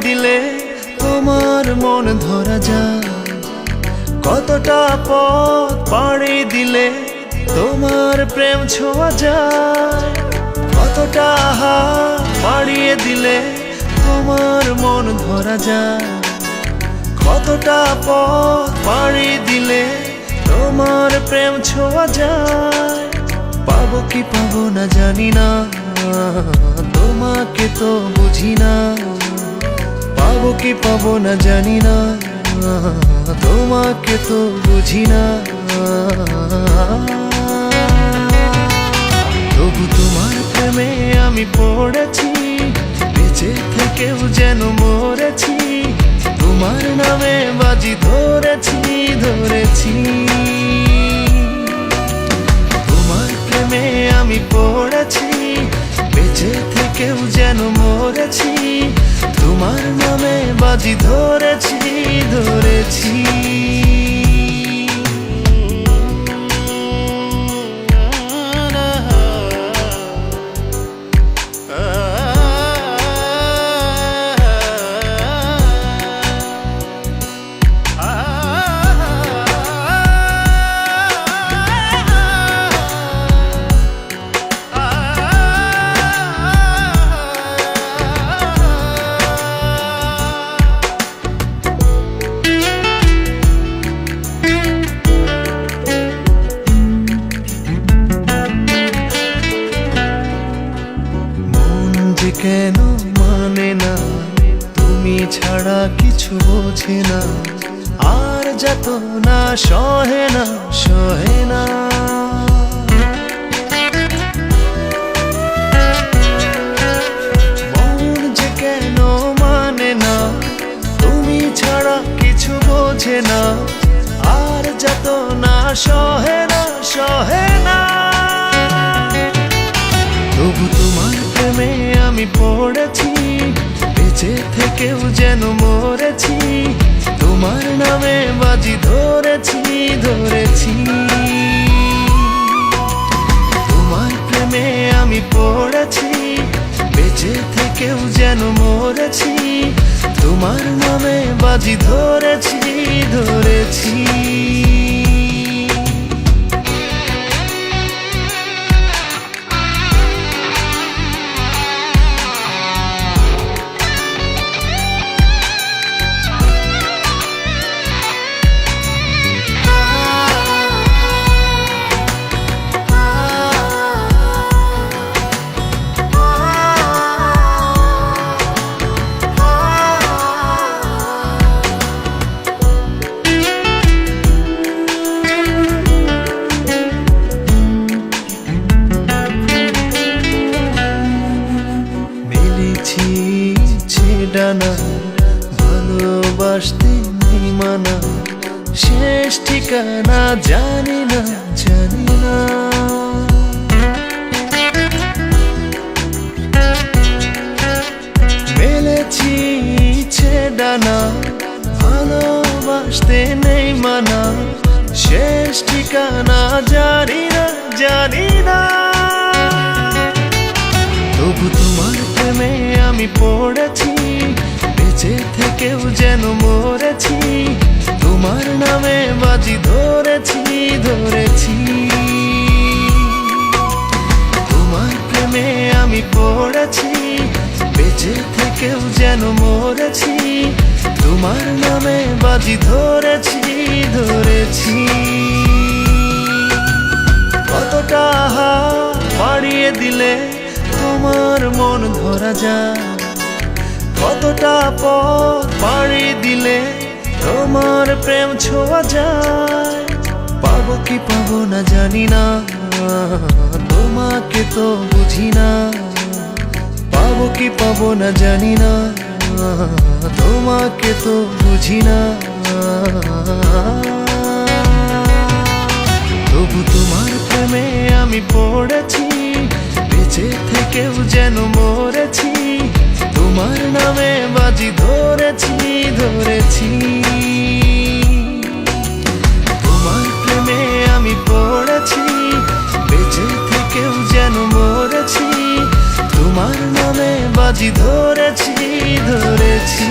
দিলে তোমার মন ধরা যায়। কতটা পথ পাড়ি দিলে তোমার প্রেম ছোঁয়া যায়। কতটা হাত বাড়িয়ে দিলে তোমার মন ধরা যায়। কতটা পথ পাড়ি দিলে তোমার প্রেম ছোঁয়া যায়। পাবো কি পাবো না জানি না, তোমাকে তো বুঝি না। পাবো কি পাবো না জানি না, তোমাকে তো বুঝি না। তবু তোমার প্রেমে আমি পড়েছি, বেঁচে থেকেও যেন মরেছি। তোমার নামে বাজি ধরেছি ধরেছি। তোমার প্রেমে আমি পড়েছি, বেঁচে থেকেও যেন মরেছি। তোমার নামে বাজি ধরেছি ধরেছি। কেন মানে না, তুমি ছাড়া কিছু বোঝে না। আর যত না সহে না সহে না। মন যে কেন মানে না, তুমি ছাড়া কিছু বোঝে না। আর যত না সহে না সহে না। তবু তোমার প্রেমে আমি পড়েছি, বেঁচে থেকেও যেন মরেছি। তোমার নামে বাজি ধরেছি ধরেছি। তোমার প্রেমে আমি পড়েছি, বেঁচে থেকেও যেন মরেছি। তোমার নামে বাজি ধরেছি ধরেছি। ডানা ভালোবাসতে নেই মানা, শেষ ঠিকানা জানি না জানি না। মেলেছি ইচ্ছে ডানা ভালোবাসতে নেই মানা, শেষ ঠিকানা জানি না জানি না। তবু তোমার প্রেমে আমি পড়েছি, বেঁচে থেকেও যেন মরেছি। তোমার নামে বাজি ধরেছি ধরেছি। তোমার প্রেমে আমি পড়েছি, বেঁচে থেকেও যেন মরেছি। তোমার নামে বাজি ধরেছি ধরেছি। কতটা হাত বাড়িয়ে দিলে তোমার মন ধরা যায়। কতটা পথ পাড়ি দিলে তোমার প্রেম ছোঁয়া যায়। পাবো কি পাবো না জানি না, তোমাকে তো বুঝি না। পাবো কি পাবো না জানি না, তোমাকে তো বুঝি না। তবু তোমার প্রেমে আমি পড়েছি, বেঁচে থেকেও যেন মরেছি। তোমার নামে বাজি ধরেছি ধরেছি। তোমার প্রেমে আমি পড়েছি, বেঁচে থেকেও যেন মরেছি। তোমার নামে বাজি ধরেছি ধরেছি।